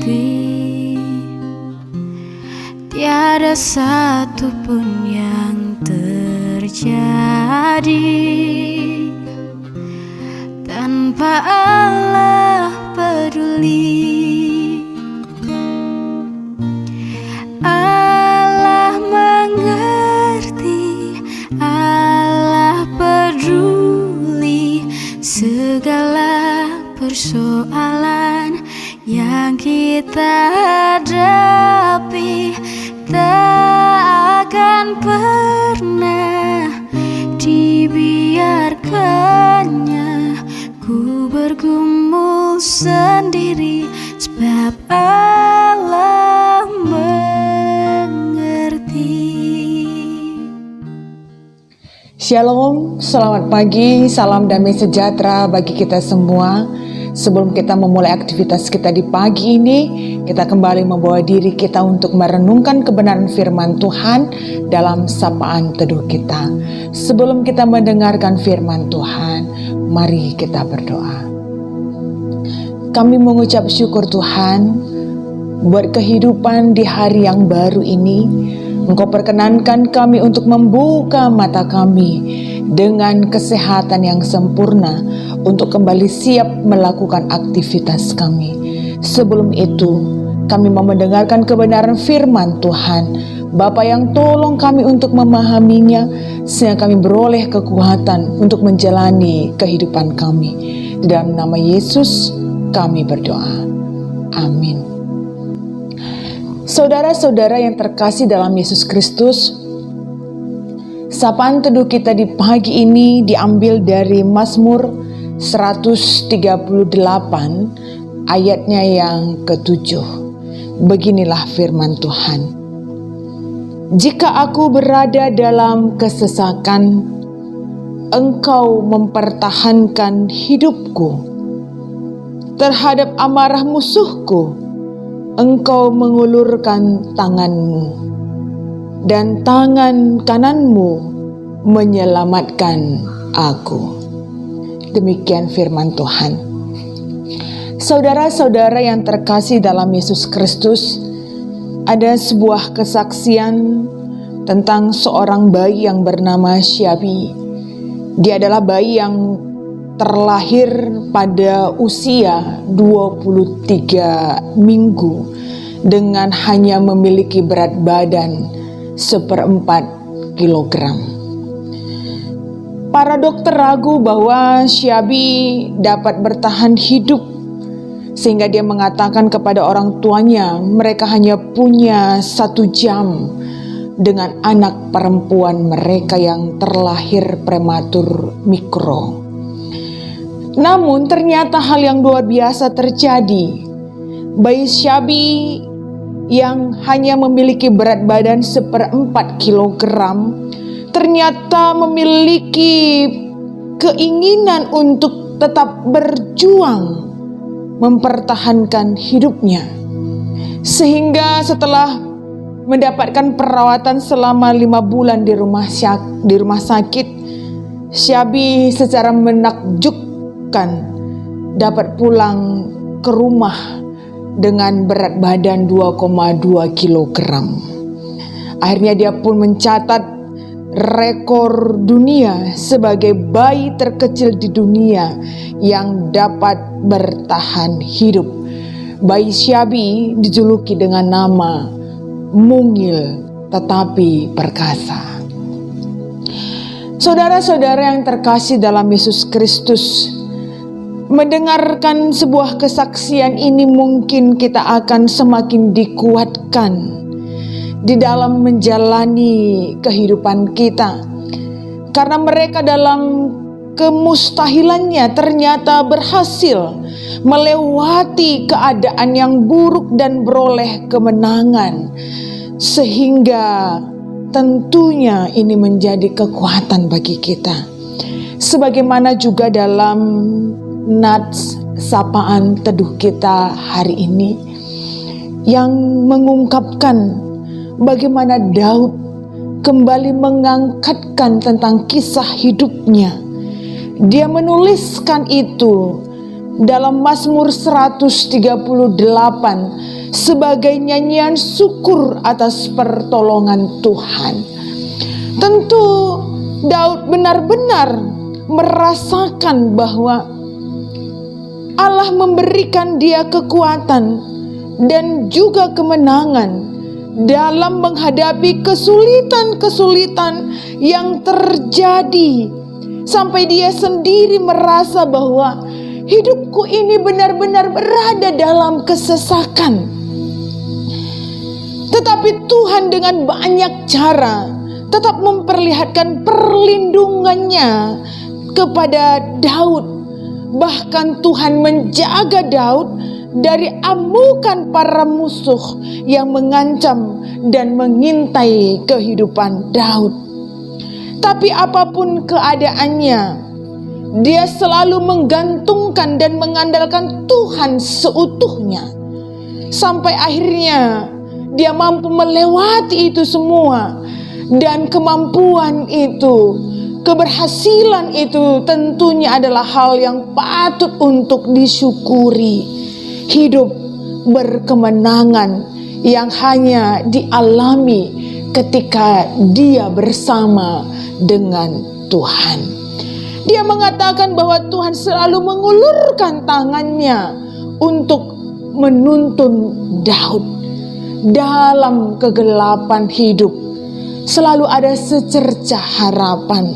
hati, tiada satu pun yang terjadi tanpa Allah peduli. Allah mengerti, Allah peduli segala persoalan yang kita hadapi. Tak akan pernah dibiarkannya ku bergumul sendiri, sebab Allah mengerti. Shalom, selamat pagi, salam damai sejahtera bagi kita semua. Sebelum kita memulai aktivitas kita di pagi ini, kita kembali membawa diri kita untuk merenungkan kebenaran firman Tuhan dalam sapaan teduh kita. Sebelum kita mendengarkan firman Tuhan, mari kita berdoa. Kami mengucap syukur Tuhan buat kehidupan di hari yang baru ini. Engkau perkenankan kami untuk membuka mata kami dengan kesehatan yang sempurna untuk kembali siap melakukan aktivitas kami. Sebelum itu, kami mau mendengarkan kebenaran firman Tuhan. Bapa yang tolong kami untuk memahaminya, sehingga kami beroleh kekuatan untuk menjalani kehidupan kami. Di dalam nama Yesus kami berdoa. Amin. Saudara-saudara yang terkasih dalam Yesus Kristus, sapaan teduh kita di pagi ini diambil dari Mazmur 138 ayatnya yang ke-7. Beginilah firman Tuhan. Jika aku berada dalam kesesakan, Engkau mempertahankan hidupku. Terhadap amarah musuhku, Engkau mengulurkan tangan-Mu, dan tangan kanan-Mu menyelamatkan aku. Demikian firman Tuhan. Saudara-saudara yang terkasih dalam Yesus Kristus, ada sebuah kesaksian tentang seorang bayi yang bernama Syabi. Dia adalah bayi yang terlahir pada usia 23 minggu dengan hanya memiliki berat badan 1/4 kilogram. Para dokter ragu bahwa Syabi dapat bertahan hidup, sehingga dia mengatakan kepada orang tuanya mereka hanya punya 1 jam dengan anak perempuan mereka yang terlahir prematur mikro. Namun ternyata hal yang luar biasa terjadi. Bayi Syabi yang hanya memiliki berat badan 1/4 kilogram ternyata memiliki keinginan untuk tetap berjuang mempertahankan hidupnya. Sehingga setelah mendapatkan perawatan selama 5 bulan di rumah sakit, Syabi secara menakjubkan dapat pulang ke rumah dengan berat badan 2,2 kilogram. Akhirnya dia pun mencatat rekor dunia sebagai bayi terkecil di dunia yang dapat bertahan hidup. Bayi Syabi dijuluki dengan nama mungil tetapi perkasa. Saudara-saudara yang terkasih dalam Yesus Kristus, mendengarkan sebuah kesaksian ini mungkin kita akan semakin dikuatkan di dalam menjalani kehidupan kita. Karena mereka dalam kemustahilannya ternyata berhasil melewati keadaan yang buruk dan beroleh kemenangan. Sehingga tentunya ini menjadi kekuatan bagi kita. Sebagaimana juga dalam nats sapaan teduh kita hari ini yang mengungkapkan bagaimana Daud kembali mengangkatkan tentang kisah hidupnya. Dia menuliskan itu dalam Mazmur 138 sebagai nyanyian syukur atas pertolongan Tuhan. Tentu Daud benar-benar merasakan bahwa Allah memberikan dia kekuatan dan juga kemenangan dalam menghadapi kesulitan-kesulitan yang terjadi, sampai dia sendiri merasa bahwa hidupku ini benar-benar berada dalam kesesakan. Tetapi Tuhan dengan banyak cara tetap memperlihatkan perlindungannya kepada Daud. Bahkan Tuhan menjaga Daud dari amukan para musuh yang mengancam dan mengintai kehidupan Daud. Tapi apapun keadaannya, dia selalu menggantungkan dan mengandalkan Tuhan seutuhnya. Sampai akhirnya dia mampu melewati itu semua. Dan kemampuan itu, keberhasilan itu tentunya adalah hal yang patut untuk disyukuri. Hidup berkemenangan yang hanya dialami ketika dia bersama dengan Tuhan. Dia mengatakan bahwa Tuhan selalu mengulurkan tangannya untuk menuntun Daud. Dalam kegelapan hidup selalu ada secercah harapan.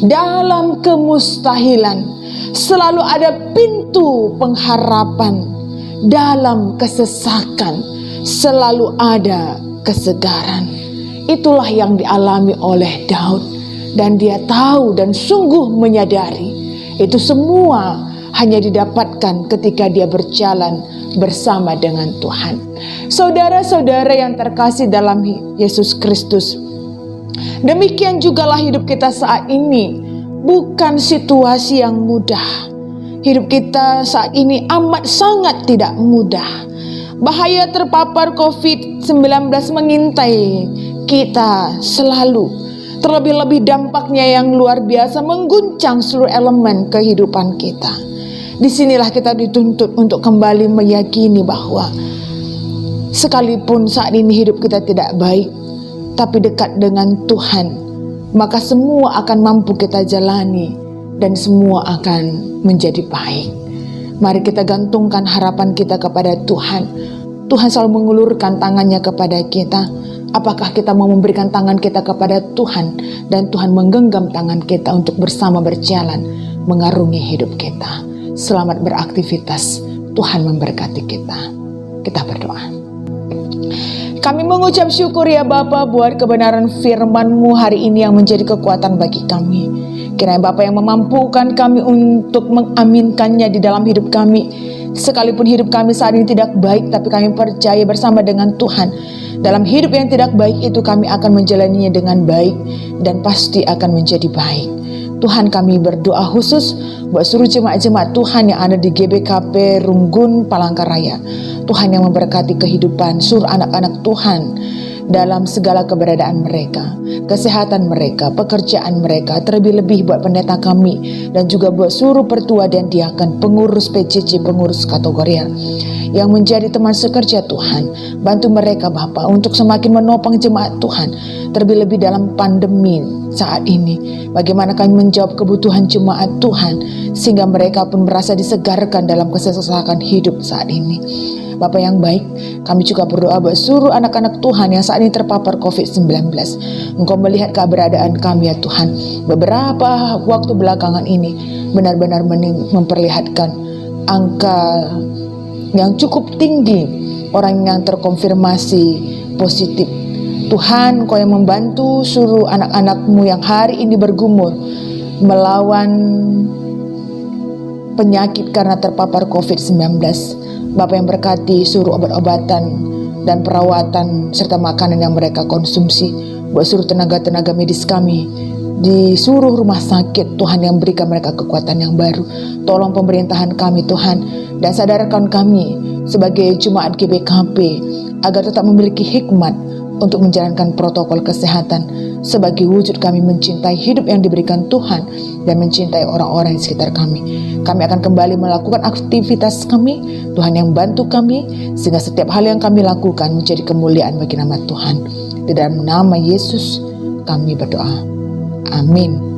Dalam kemustahilan selalu ada pintu pengharapan. Dalam kesesakan selalu ada kesegaran. Itulah yang dialami oleh Daud, dan dia tahu dan sungguh menyadari itu semua hanya didapatkan ketika dia berjalan bersama dengan Tuhan. Saudara-saudara yang terkasih dalam Yesus Kristus, demikian jugalah hidup kita saat ini. Bukan situasi yang mudah. Hidup kita saat ini amat sangat tidak mudah. Bahaya terpapar COVID-19 mengintai kita selalu. Terlebih-lebih dampaknya yang luar biasa mengguncang seluruh elemen kehidupan kita. Disinilah kita dituntut untuk kembali meyakini bahwa sekalipun saat ini hidup kita tidak baik, tapi dekat dengan Tuhan, maka semua akan mampu kita jalani dan semua akan menjadi baik. Mari kita gantungkan harapan kita kepada Tuhan. Tuhan selalu mengulurkan tangannya kepada kita. Apakah kita mau memberikan tangan kita kepada Tuhan, dan Tuhan menggenggam tangan kita untuk bersama berjalan mengarungi hidup kita. Selamat beraktivitas. Tuhan memberkati kita. Kita berdoa. Kami mengucap syukur ya Bapa buat kebenaran firman-Mu hari ini yang menjadi kekuatan bagi kami. Kiranya Bapa yang memampukan kami untuk mengaminkannya di dalam hidup kami. Sekalipun hidup kami saat ini tidak baik, tapi kami percaya bersama dengan Tuhan, dalam hidup yang tidak baik itu kami akan menjalaninya dengan baik dan pasti akan menjadi baik. Tuhan, kami berdoa khusus buat seluruh jemaat-jemaat Tuhan yang ada di GBKP Runggun Palangkaraya. Tuhan yang memberkati kehidupan seluruh anak-anak Tuhan dalam segala keberadaan mereka, kesehatan mereka, pekerjaan mereka, terlebih-lebih buat pendeta kami dan juga buat seluruh pertua dan diaken, pengurus PJJ, pengurus kategorial yang menjadi teman sekerja Tuhan. Bantu mereka Bapa untuk semakin menopang jemaat Tuhan, terlebih-lebih dalam pandemi saat ini. Bagaimana kami menjawab kebutuhan jemaat Tuhan sehingga mereka pun merasa disegarkan dalam kesesakan hidup saat ini. Bapa yang baik, kami juga berdoa buat seluruh anak-anak Tuhan yang saat ini terpapar COVID-19. Engkau melihat keberadaan kami ya Tuhan. Beberapa waktu belakangan ini benar-benar memperlihatkan angka yang cukup tinggi orang yang terkonfirmasi positif. Tuhan, Engkau yang membantu seluruh anak-anak-Mu yang hari ini bergumul melawan penyakit karena terpapar COVID-19. Bapa yang berkati seluruh obat-obatan dan perawatan serta makanan yang mereka konsumsi. Buat seluruh tenaga-tenaga medis kami di seluruh rumah sakit, Tuhan yang berikan mereka kekuatan yang baru. Tolong pemerintahan kami Tuhan, dan sadarkan kami sebagai jemaat GBKP agar tetap memiliki hikmat untuk menjalankan protokol kesehatan sebagai wujud kami mencintai hidup yang diberikan Tuhan dan mencintai orang-orang di sekitar kami. Kami akan kembali melakukan aktivitas kami, Tuhan yang bantu kami, sehingga setiap hal yang kami lakukan menjadi kemuliaan bagi nama Tuhan. Di dalam nama Yesus kami berdoa. Amin.